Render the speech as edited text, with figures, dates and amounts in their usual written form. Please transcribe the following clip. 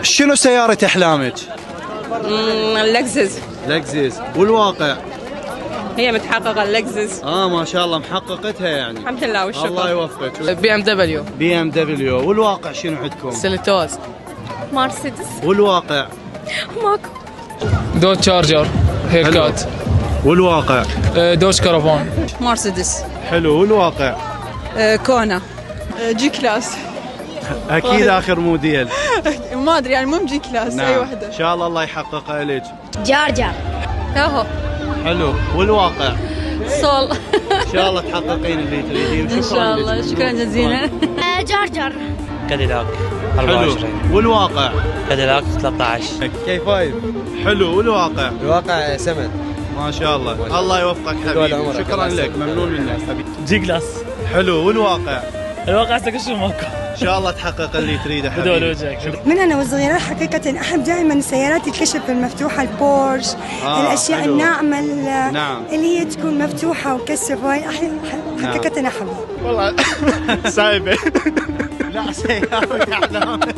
شنو سيارة أحلامك؟ اللكزس. لكزس. والواقع؟ هي متحققة اللكزس. ما شاء الله محققتها يعني. الحمد لله والشكر. الله يوفقك. بي ام دبليو. بي ام دبليو. والواقع شنو عندكم؟ سيلتوس. مرسيدس. والواقع؟ ماكو. دوج تشارجر هير كات. والواقع؟ دوج كارافان. مرسيدس. حلو. والواقع؟ كونا. جي كلاس. اكيد اخر موديل. ما ادري يعني المهم جي كلاس. نعم. اي وحده. ان شاء الله يحققها لك. جارجر. اهو. حلو. والواقع؟ صول. ان شاء الله تحققين اللي تريدين. ان شاء الله. شكرا جزيلا. جارجر. كاديلاك حلو. 24. والواقع؟ كاديلاك 13. كي 5. حلو. والواقع؟ الواقع سمن. ما شاء الله. الله يوفقك حبيبي. شكرا لك. ممنون منك حبيبي. جي كلاس. حلو. والواقع؟ الواقع سكشو ماكو. ان شاء الله تحقق اللي تريده بدون حبيبي. وجهك. من أنا وصغيرة حقيقة أحب دائما السيارات الكشف المفتوحة، البورش، الأشياء حلو. الناعمة نعم. اللي هي تكون مفتوحة وكشف، وهي حقيقة أحبها. والله سايبه. لا سيارة أحلامك.